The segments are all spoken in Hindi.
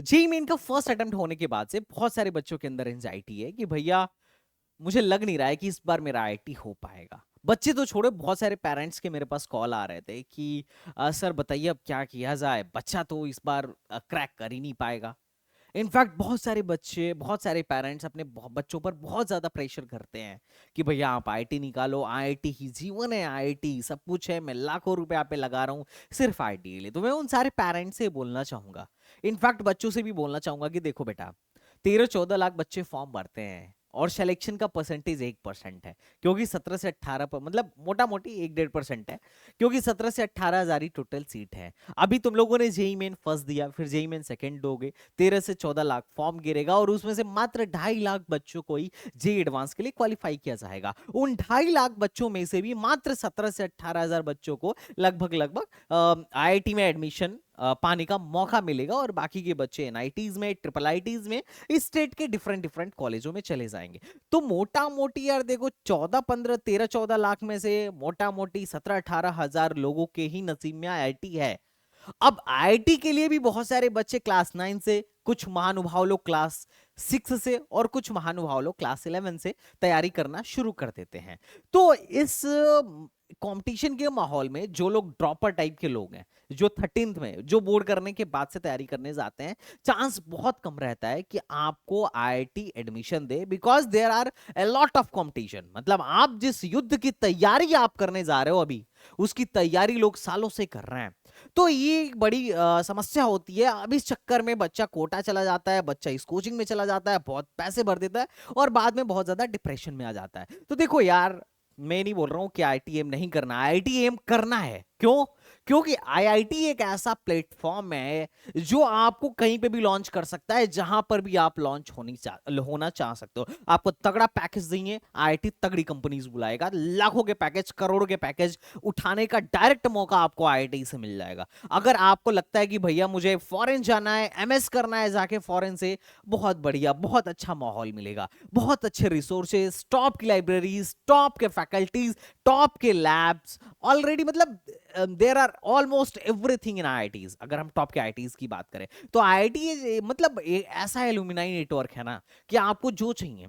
जेईई मेन का फर्स्ट अटेम्प्ट होने के बाद से बहुत सारे बच्चों के अंदर एंजाइटी है कि भैया मुझे लग नहीं रहा है कि इस बार मेरा आईआईटी हो पाएगा। बच्चे तो छोड़ो, बहुत सारे पेरेंट्स के मेरे पास कॉल आ रहे थे कि सर बताइए अब क्या किया जाए, बच्चा तो इस बार क्रैक कर ही नहीं पाएगा। इनफैक्ट बहुत सारे बच्चे, बहुत सारे पेरेंट्स अपने बच्चों पर बहुत ज्यादा प्रेशर करते हैं कि भैया आप आईआईटी निकालो, आईआईटी ही जीवन है, आईआईटी सब कुछ है, मैं लाखों रुपए आप पे लगा रहा हूँ सिर्फ आईआईटी के लिए। तो मैं उन सारे पेरेंट्स से बोलना चाहूंगा, इनफैक्ट बच्चों से भी बोलना चाहूंगा कि देखो बेटा, 13-14 लाख बच्चे फॉर्म भरते हैं और सिलेक्शन का परसेंटेज 1% है, क्योंकि 17 से 18 पर मतलब मोटा मोटी 1-1.5% है, क्योंकि 17 से 18 हज़ार ही टोटल सीट है। अभी तुम लोगों ने जेई मेन फर्स्ट दिया, फिर जेई मेन सेकंड दोगे, 13 से 14 लाख फॉर्म गिरेगा और उसमें से मात्र 2.5 लाख बच्चों को ही जेई एडवांस के लिए क्वालिफाई किया जाएगा। उन 2.5 लाख बच्चों में से भी मात्र 17 से 18 हज़ार बच्चों को लगभग लगभग आईआईटी में एडमिशन पाने का मौका मिलेगा, और बाकी के बच्चे एनआईटीज में, ट्रिपल आईटीज में, इस स्टेट के डिफरेंट डिफरेंट कॉलेजों में चले जाएंगे। तो मोटा मोटी यार देखो, 14-15-13-14 लाख में से मोटा मोटी 17-18 हज़ार लोगों के ही नसीब में आईआईटी है। अब आईआईटी के लिए भी बहुत सारे बच्चे क्लास 9 से, कुछ महानुभाव लोग क्लास 6 से, और कुछ महानुभाव लोग क्लास 11 से तैयारी करना शुरू कर देते हैं। तो इस कंपटीशन के माहौल में जो लोग ड्रॉपर टाइप के लोग हैं, जो 13th में, जो बोर्ड करने के बाद से तैयारी करने जाते हैं, चांस बहुत कम रहता है कि आपको आईआईटी एडमिशन दे, because there are a lot of competition. मतलब आप जिस युद्ध की तैयारी आप करने जा रहे हो अभी, उसकी तैयारी लोग सालों से कर रहे हैं। तो ये एक बड़ी समस्या होती है। अब इस चक्कर में बच्चा कोटा चला जाता है, बच्चा इस कोचिंग में चला जाता है, बहुत पैसे भर देता है और बाद में बहुत ज्यादा डिप्रेशन में आ जाता है। तो देखो यार, मैं नहीं बोल रहा हूं कि आईआईटी एम नहीं करना, आईआईटी एम करना है। क्यों? क्योंकि आईआईटी एक ऐसा प्लेटफॉर्म है जो आपको कहीं पे भी लॉन्च कर सकता है, जहां पर भी आप लॉन्च होना चाह सकते हो। आपको तगड़ा पैकेज देंगे, आईआईटी तगड़ी कंपनीज बुलाएगा, लाखों के पैकेज, करोड़ों के पैकेज उठाने का डायरेक्ट मौका आपको आईआईटी से मिल जाएगा। अगर आपको लगता है कि भैया मुझे फॉरेन जाना है, एमएस करना है जाके फॉरेन से, बहुत बढ़िया, बहुत अच्छा माहौल मिलेगा, बहुत अच्छे रिसोर्सेज, टॉप की लाइब्रेरीज, टॉप के फैकल्टीज, टॉप के लैब्स ऑलरेडी, मतलब there are almost everything in IITs. अगर हम टॉप के आईआईटीज की बात करें तो आईआईटी मतलब एक ऐसा एलुमनाई नेटवर्क है ना कि आपको जो चाहिए,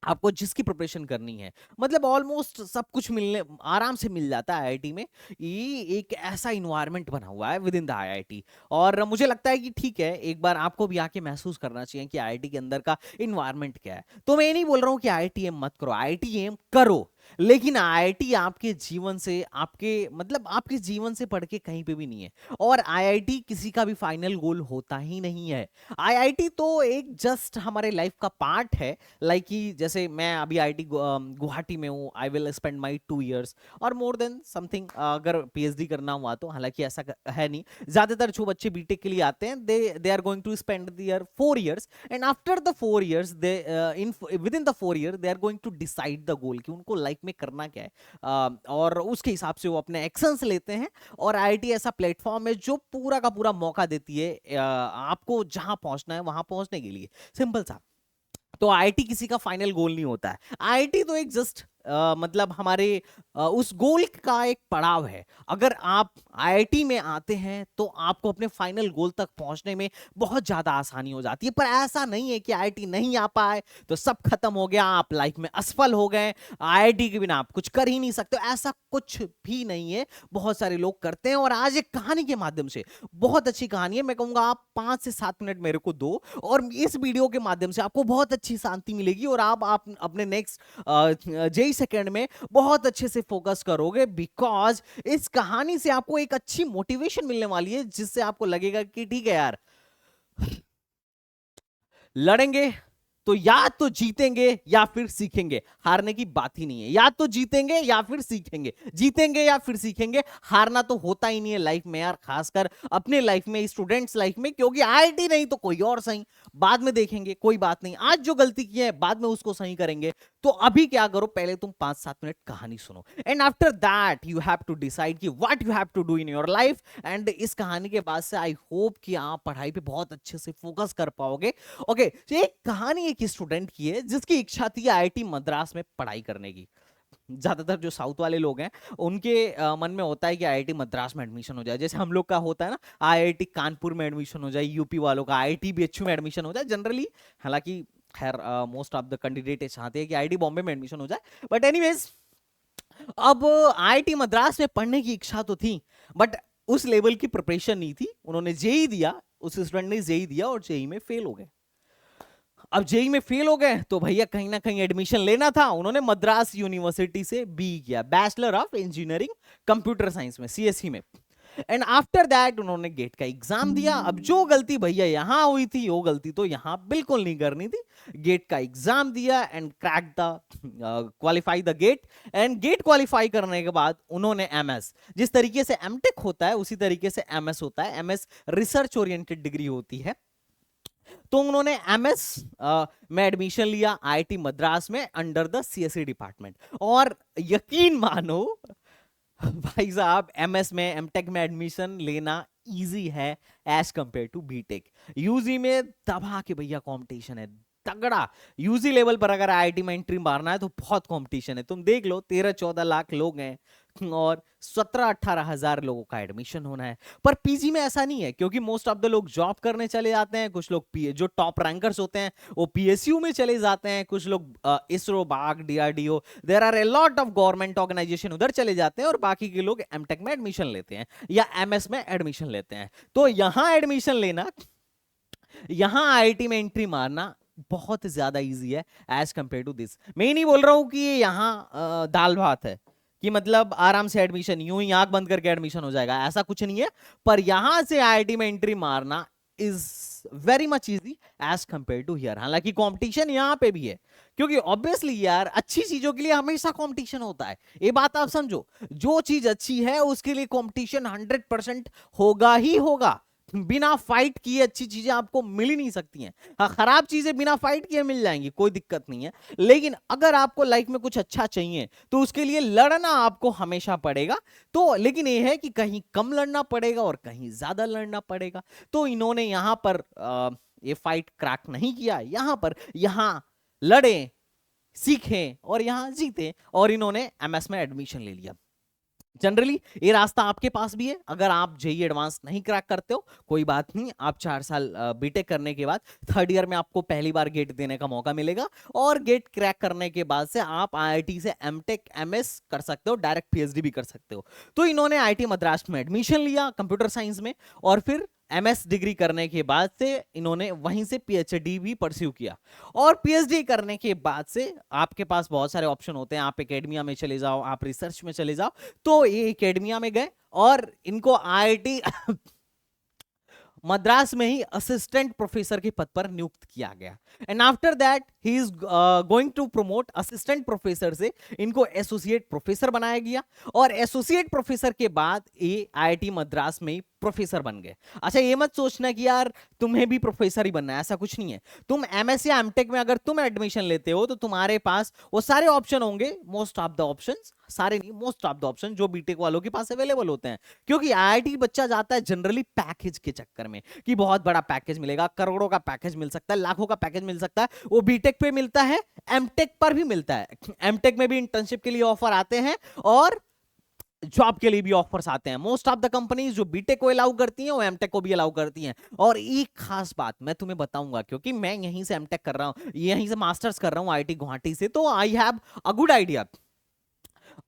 आपको जिसकी प्रिपरेशन करनी है, मतलब ऑलमोस्ट सब कुछ मिलने आराम से मिल जाता है आईआईटी में। ये एक ऐसा इन्वायरमेंट बना हुआ है विद इन द आईआईटी, और मुझे लगता है कि ठीक है, एक बार आपको भी आके महसूस करना चाहिए कि आईआईटी के अंदर का इन्वायरमेंट क्या है। तो मैं नहीं बोल रहा हूँ कि आईआईटी एम मत करो, आईआईटी एम करो, लेकिन आईआईटी आपके जीवन से, आपके मतलब आपके जीवन से पढ़ के कहीं पे भी नहीं है, और आईआईटी किसी का भी फाइनल गोल होता ही नहीं है। आईआईटी तो एक जस्ट हमारे लाइफ का पार्ट है। लाइक कि जैसे मैं अभी आईआईटी गुवाहाटी में हूँ, I will spend my 2 years और मोर देन समथिंग, अगर पीएचडी करना हुआ तो, हालांकि ऐसा है नहीं, ज्यादातर जो बच्चे बीटेक के लिए आते हैं, they are going to spend their 4 years, and after the 4 years they in with in the 4 year they are going to decide the goal कि उनको लाइफ में करना क्या है। और उसके हिसाब से वो अपने एक्शंस लेते हैं, और आईआईटी ऐसा प्लेटफॉर्म है जो पूरा का पूरा मौका देती है आपको जहां पहुंचना है वहां पहुंचने के लिए। सिंपल सा। तो आईआईटी किसी का फाइनल गोल नहीं होता है, आईआईटी तो एक जस्ट मतलब हमारे उस गोल का एक पड़ाव है। अगर आप आईआईटी में आते हैं तो आपको अपने फाइनल गोल तक पहुंचने में बहुत ज्यादा आसानी हो जाती है। पर ऐसा नहीं है कि आईआईटी नहीं आ पाए तो सब खत्म हो गया, आप लाइफ में असफल हो गए, आईआईटी के बिना आप कुछ कर ही नहीं सकते, ऐसा कुछ भी नहीं है। बहुत सारे लोग करते हैं, और आज एक कहानी के माध्यम से, बहुत अच्छी कहानी है, मैं कहूंगा आप 5 से 7 मिनट मेरे को दो, और इस वीडियो के माध्यम से आपको बहुत अच्छी शांति मिलेगी, और आप अपने नेक्स्ट जेई सेकंड में बहुत अच्छे से फोकस करोगे, बिकॉज इस कहानी से आपको एक अच्छी मोटिवेशन मिलने वाली है, जिससे आपको लगेगा कि ठीक है यार, लड़ेंगे तो या तो जीतेंगे या फिर सीखेंगे, हारने की बात ही नहीं है। या तो जीतेंगे या फिर सीखेंगे, जीतेंगे या फिर सीखेंगे, हारना तो होता ही नहीं है लाइफ में यार, खासकर अपने लाइफ में, स्टूडेंट्स लाइफ में, क्योंकि आईआईटी नहीं तो कोई और सही, बाद में देखेंगे, कोई बात नहीं, आज जो गलती की है बाद में उसको सही करेंगे। तो अभी क्या करो, पहले तुम 5-7 मिनट कहानी सुनो, and after that you have to decide कि what you have to do in your life. And इस कहानी के बाद से आई होप कि आप पढ़ाई पे बहुत अच्छे से फोकस कर पाओगे। ओके, तो एक कहानी एक स्टूडेंट की है जिसकी इच्छा थी आईआईटी मद्रास में पढ़ाई करने की। ज्यादातर जो साउथ वाले लोग हैं उनके मन में होता है कि आईआईटी मद्रास में एडमिशन हो जाए, जैसे हम लोग का होता है ना आईआईटी कानपुर में एडमिशन हो जाए, यूपी वालों का आईआईटी बीएचयू में एडमिशन हो जाए जनरली। हालांकि खैर मोस्ट ऑफ द कैंडिडेट चाहते हैं कि आईआईटी बॉम्बे में एडमिशन हो जाए, बट एनीवेज अब आईआईटी मद्रास में पढ़ने की इच्छा तो थी, बट उस लेवल की प्रिपरेशन नहीं थी। उन्होंने जेई दिया, उस स्टूडेंट ने जेई दिया और जेई में फेल हो गए। अब जेई में फेल हो गए तो भैया कहीं ना कहीं एडमिशन लेना था। उन्होंने मद्रास यूनिवर्सिटी से बी किया, bachelor of engineering computer science में, सीएससी में। एंड आफ्टर दैट उन्होंने गेट का एग्जाम दिया। अब जो गलती भैया यहां हुई थी वो गलती तो यहां बिल्कुल नहीं करनी थी। गेट का एग्जाम दिया and crack the qualify the GATE. And GATE qualify करने के बाद उन्होंने एमएस, जिस तरीके से एमटेक होता है उसी तरीके से एमएस होता है, एमएस रिसर्च ओरिएंटेड डिग्री होती है, तो उन्होंने एमएस में एडमिशन लिया आईआईटी मद्रास में अंडर द सीएसई डिपार्टमेंट। और यकीन मानो भाई साहब, एमएस में एमटेक में एडमिशन लेना इजी है as compare to BTech. UG में दबा के भैया कंपटीशन है तगड़ा। यूजी लेवल पर अगर आईआईटी में एंट्री मारना है तो बहुत कंपटीशन है। तुम देख लो 13-14 लाख लोग हैं और 17-18 हजार लोगों का एडमिशन होना है। पर पीजी में ऐसा नहीं है, क्योंकि मोस्ट ऑफ द लोग जॉब करने चले जाते हैं। कुछ लोग जो टॉप रैंकर्स होते हैं वो पीएसयू में चले जाते हैं, कुछ लोग इसरो, बाग, DRDO, there are a lot of government organisation उधर चले जाते हैं, और बाकी के लोग एमटेक में एडमिशन लेते हैं या एमएस में एडमिशन लेते हैं। तो यहां एडमिशन लेना, यहां आईआईटी में एंट्री मारना बहुत ज्यादा इजी है एज कंपेयर टू दिस। मैं नहीं बोल रहा हूं कि ये यहां दाल भात है कि मतलब आराम से एडमिशन यूं ही आंख बंद करके एडमिशन हो जाएगा, ऐसा कुछ नहीं है। पर यहां से आईआईटी में एंट्री मारना is very much easy as compare to here. हालांकि कंपटीशन यहां पे भी है, क्योंकि ऑब्वियसली यार अच्छी चीजों के लिए हमेशा कंपटीशन होता है। ये बात आप समझो, जो चीज अच्छी है उसके लिए कंपटीशन 100% होगा ही होगा। बिना फाइट किए अच्छी चीजें आपको मिल ही नहीं सकती हैं। हाँ, खराब चीजें बिना फाइट किए मिल जाएंगी, कोई दिक्कत नहीं है। लेकिन अगर आपको लाइफ में कुछ अच्छा चाहिए तो उसके लिए लड़ना आपको हमेशा पड़ेगा। तो लेकिन ये है कि कहीं कम लड़ना पड़ेगा और कहीं ज्यादा लड़ना पड़ेगा। तो इन्होंने यहां पर ये फाइट क्रैक नहीं किया, यहां पर यहां लड़े, सीखे और यहां जीते, और इन्होंने एमएस में एडमिशन ले लिया। जनरली ये रास्ता आपके पास भी है। अगर आप जेई एडवांस नहीं क्रैक करते हो कोई बात नहीं, आप 4 साल बीटेक करने के बाद 3rd ईयर में आपको पहली बार गेट देने का मौका मिलेगा, और गेट क्रैक करने के बाद से आप आईआईटी से एमटेक, एमएस कर सकते हो, डायरेक्ट पीएचडी भी कर सकते हो। तो इन्होंने आईआईटी मद्रास में एडमिशन लिया कंप्यूटर साइंस में, और फिर एमएस डिग्री करने के बाद से इन्होंने वहीं से पीएचडी भी परस्यू किया। और पीएचडी करने के बाद से आपके पास बहुत सारे ऑप्शन होते हैं, आप एकेडमिया में चले जाओ, आप रिसर्च में चले जाओ। तो ये एकेडमिया में गए और इनको आईआईटी मद्रास में ही असिस्टेंट प्रोफेसर के पद पर नियुक्त किया गया। And after that he is going to promote, assistant professor से इनको एसोसिएट प्रोफेसर बनाया गया, और एसोसिएट प्रोफेसर के बाद ये आईआईटी मद्रास में ही प्रोफेसर बन गए। अच्छा, ये मत सोचना कि यार तुम्हें भी प्रोफेसर ही बनना है, ऐसा कुछ नहीं है। तुम एमएस या एमटेक में अगर तुम एडमिशन लेते हो तो तुम्हारे पास वो सारे ऑप्शन होंगे, मोस्ट ऑफ द ऑप्शंस, सारे नहीं मोस्ट ऑफ द ऑप्शन जो बीटेक वालों के पास अवेलेबल होते हैं। क्योंकि आईआईटी बच्चा जाता है जनरली पैकेज के चक्कर में कि बहुत बड़ा पैकेज मिलेगा, करोड़ों का पैकेज मिल सकता है, लाखों का पैकेज मिल सकता है। वो बीटेक पे मिलता है, एमटेक पर भी मिलता है। एमटेक में भी इंटर्नशिप के लिए ऑफर आते हैं और जॉब के लिए भी ऑफर्स आते हैं। मोस्ट ऑफ द कंपनीज जो बीटेक को अलाउ करती हैं वो एमटेक को भी अलाउ करती हैं। और एक खास बात मैं तुम्हें बताऊंगा, क्योंकि मैं यहीं से एमटेक कर रहा हूं, यहीं से मास्टर्स कर रहा हूं आईआईटी गुवाहाटी से, तो I have a good idea.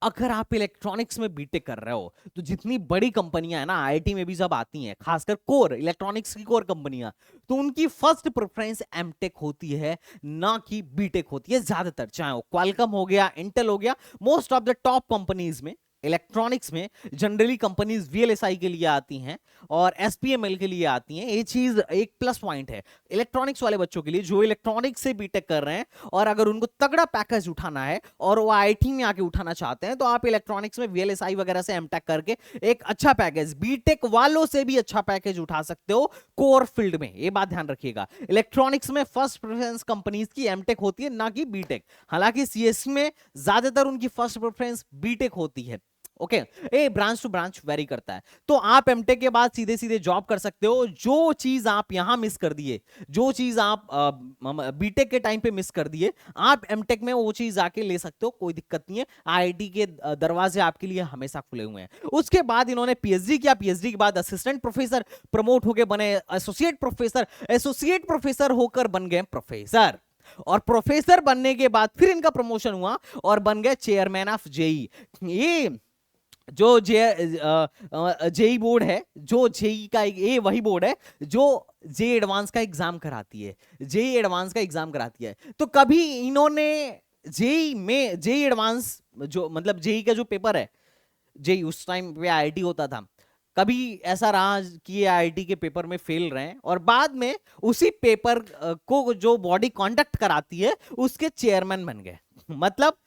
अगर आप इलेक्ट्रॉनिक्स में बीटेक कर रहे हो तो जितनी बड़ी कंपनियां है ना आईआईटी में भी जब आती हैं, खासकर कोर इलेक्ट्रॉनिक्स की कोर कंपनियां, तो उनकी फर्स्ट प्रेफरेंस एमटेक होती है, ना कि बीटेक होती है ज्यादातर। चाहे वो क्वालकॉम हो गया, इंटेल हो गया, most of the top companies में इलेक्ट्रॉनिक्स में जनरली कंपनीज वीएलएसआई के लिए आती हैं और एसपीएमएल के लिए आती हैं। ये चीज एक प्लस पॉइंट है इलेक्ट्रॉनिक्स वाले बच्चों के लिए जो इलेक्ट्रॉनिक्स से बीटेक कर रहे हैं, और अगर उनको तगड़ा पैकेज उठाना है और वो आईआईटी में आके उठाना चाहते हैं तो आप इलेक्ट्रॉनिक्स में वीएलएसआई वगैरह से एमटेक करके एक अच्छा पैकेज, बीटेक वालों से भी अच्छा पैकेज उठा सकते हो कोर फील्ड में। ये बात ध्यान रखिएगा, इलेक्ट्रॉनिक्स में फर्स्ट प्रेफरेंस कंपनीज की एमटेक होती है, ना कि बीटेक। हालांकि सीएससी में ज्यादातर उनकी फर्स्ट प्रेफरेंस बीटेक होती है। Okay, a branch to branch vary करता है। तो आप एमटेक के बाद सीधे सीधे जॉब कर सकते हो। जो चीज आप यहां मिस कर दिए, जो चीज आप बीटेक के टाइम पे मिस कर दिए, आप एमटेक में वो चीज आके ले सकते हो, कोई दिक्कत नहीं है। आईआईटी के दरवाजे आपके लिए हमेशा खुले हुए हैं। उसके बाद इन्होंने पीएचडी किया, पीएचडी के बाद असिस्टेंट प्रोफेसर, प्रमोट होकर बने एसोसिएट प्रोफेसर, एसोसिएट प्रोफेसर होकर बन गए प्रोफेसर, और प्रोफेसर बनने के बाद फिर इनका प्रमोशन हुआ और बन गए चेयरमैन ऑफ जेई। ये जो जेई बोर्ड है, जो जेई का ये वही बोर्ड है जो जेई एडवांस का एग्जाम कराती है, जेई एडवांस का एग्जाम कराती है। तो कभी इन्होंने जेई में, जेई एडवांस जो मतलब जेई का जो पेपर है, जेई उस टाइम पे आईआईटी होता था, कभी ऐसा रहा कि ये आईआईटी के पेपर में फेल रहे हैं और बाद में उसी पेपर को जो बॉडी कंडक्ट कराती है उसके चेयरमैन बन गए। मतलब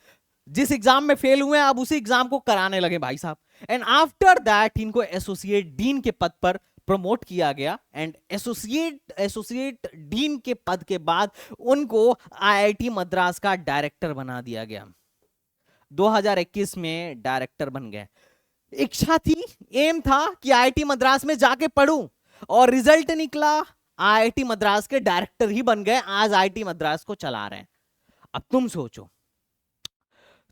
जिस एग्जाम में फेल हुए अब उसी एग्जाम को कराने लगे भाई साहब। एंड आफ्टर दैट इनको एसोसिएट डीन के पद पर प्रमोट किया गया, एंड एसोसिएट डीन के पद के बाद उनको आईआईटी मद्रास का डायरेक्टर बना दिया गया। 2021 में डायरेक्टर बन गए। इच्छा थी, एम था कि आईआईटी मद्रास में जाके पढ़ूं, और रिजल्ट निकला आईआईटी मद्रास के डायरेक्टर ही बन गए। आज आईआईटी मद्रास को चला रहे हैं। अब तुम सोचो,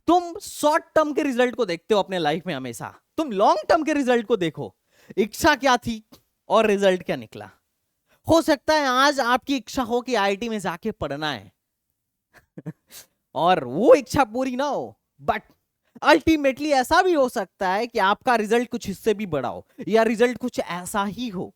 तुम शॉर्ट टर्म के रिजल्ट को देखते हो अपने लाइफ में हमेशा, तुम लॉन्ग टर्म के रिजल्ट को देखो। इच्छा क्या थी और रिजल्ट क्या निकला। हो सकता है आज आपकी इच्छा हो कि आईआईटी में जाके पढ़ना है और वो इच्छा पूरी ना हो, बट अल्टीमेटली ऐसा भी हो सकता है कि आपका रिजल्ट कुछ इससे भी बड़ा हो, या रिजल्ट कुछ ऐसा ही हो।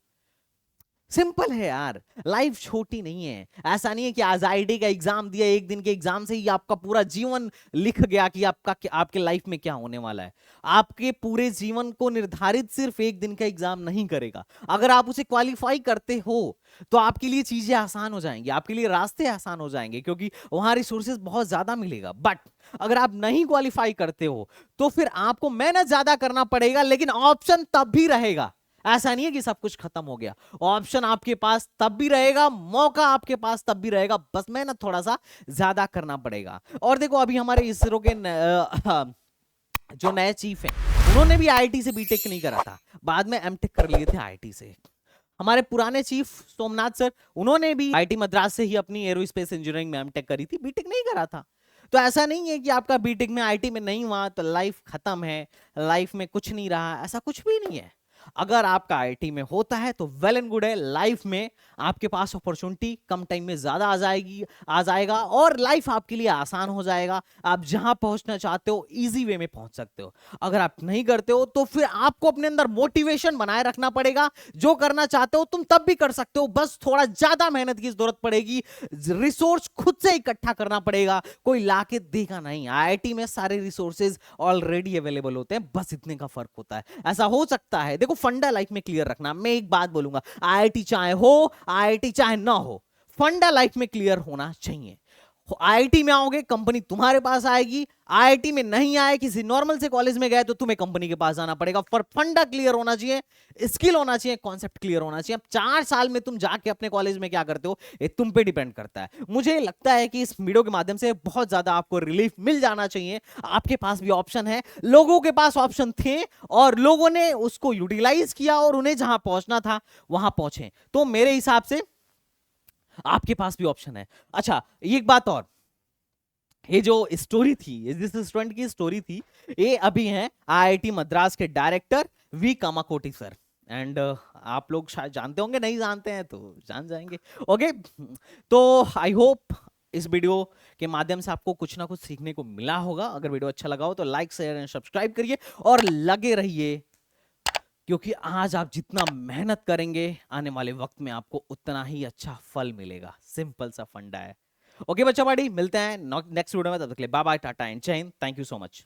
सिंपल है यार, लाइफ छोटी नहीं है। ऐसा नहीं है कि आज आईआईटी का एग्जाम दिया, एक दिन के एग्जाम से ही आपका पूरा जीवन लिख गया कि आपके लाइफ में क्या होने वाला है। आपके पूरे जीवन को निर्धारित सिर्फ एक दिन का एग्जाम नहीं करेगा। अगर आप उसे क्वालिफाई करते हो तो आपके लिए चीजें आसान हो जाएंगी, आपके लिए रास्ते आसान हो जाएंगे, क्योंकि वहां रिसोर्सेज बहुत ज्यादा मिलेगा। बट अगर आप नहीं क्वालिफाई करते हो तो फिर आपको मेहनत ज्यादा करना पड़ेगा, लेकिन ऑप्शन तब भी रहेगा। ऐसा नहीं है कि सब कुछ खत्म हो गया, ऑप्शन आपके पास तब भी रहेगा, मौका आपके पास तब भी रहेगा, बस मेहनत थोड़ा सा ज्यादा करना पड़ेगा। और देखो अभी हमारे इसरो के जो नए चीफ हैं, उन्होंने भी आईआईटी से बीटेक नहीं करा था, बाद में एमटेक कर लिए थे आईआईटी से। हमारे पुराने चीफ सोमनाथ सर, उन्होंने भी आईआईटी मद्रास से ही अपनी एरोस्पेस इंजीनियरिंग में एमटेक करी थी, बीटेक नहीं करा था। तो ऐसा नहीं है कि आपका बीटेक में आईआईटी में नहीं हुआ तो लाइफ खत्म है, लाइफ में कुछ नहीं रहा, ऐसा कुछ भी नहीं है। अगर आपका आईआईटी में होता है तो वेल एंड गुड है, लाइफ में आपके पास अपॉर्चुनिटी कम टाइम में ज्यादा आ जाएगा और लाइफ आपके लिए आसान हो जाएगा। आप जहां पहुंचना चाहते हो इजी वे में पहुंच सकते हो। अगर आप नहीं करते हो तो फिर आपको अपने अंदर मोटिवेशन बनाए रखना पड़ेगा। जो करना चाहते हो तुम तब भी कर सकते हो, बस थोड़ा ज्यादा मेहनत की जरूरत पड़ेगी, रिसोर्स खुद से इकट्ठा करना पड़ेगा, कोई लाके देगा नहीं। आईआईटी में सारे रिसोर्सेज ऑलरेडी अवेलेबल होते हैं, बस इतने का फर्क होता है। ऐसा हो सकता है, देखो फंडा लाइफ में क्लियर रखना। मैं एक बात बोलूंगा, आईआईटी चाहे हो, आईआईटी चाहे ना हो, फंडा लाइफ में क्लियर होना चाहिए। आईआईटी में आओगे कंपनी तुम्हारे पास आएगी, आईआईटी में नहीं आए, किसी नॉर्मल से कॉलेज में गए तो तुम्हें कंपनी के पास जाना पड़ेगा। पर फंडा क्लियर होना चाहिए, स्किल होना चाहिए, कॉन्सेप्ट क्लियर होना चाहिए। अब 4 साल में तुम जाके अपने कॉलेज में क्या करते हो ये तुम पे डिपेंड करता है। मुझे लगता है कि इस वीडियो के माध्यम से बहुत ज्यादा आपको रिलीफ मिल जाना चाहिए। आपके पास भी ऑप्शन है, लोगों के पास ऑप्शन थे और लोगों ने उसको यूटिलाइज किया और उन्हें जहां पहुंचना था वहां पहुंचे। तो मेरे हिसाब से आपके पास भी ऑप्शन है। अच्छा एक बात और, ये जो स्टोरी थी, जिस स्टूडेंट की स्टोरी थी, ये अभी हैं आईआईटी मद्रास के director V Kamakoti sir. And आप लोग शायद जानते होंगे, नहीं जानते हैं तो जान जाएंगे। ओके, तो आई होप इस वीडियो के माध्यम से आपको कुछ ना कुछ सीखने को मिला होगा। अगर वीडियो अच्छा लगा हो तो लाइक शेयर एंड सब्सक्राइब करिए और लगे रहिए, क्योंकि आज आप जितना मेहनत करेंगे आने वाले वक्त में आपको उतना ही अच्छा फल मिलेगा। सिंपल सा फंडा है। ओके बच्चा पार्टी, मिलते हैं नेक्स्ट वीडियो में, तब तक के लिए बाय बाय, टाटा एंड जय Hind, thank you so much.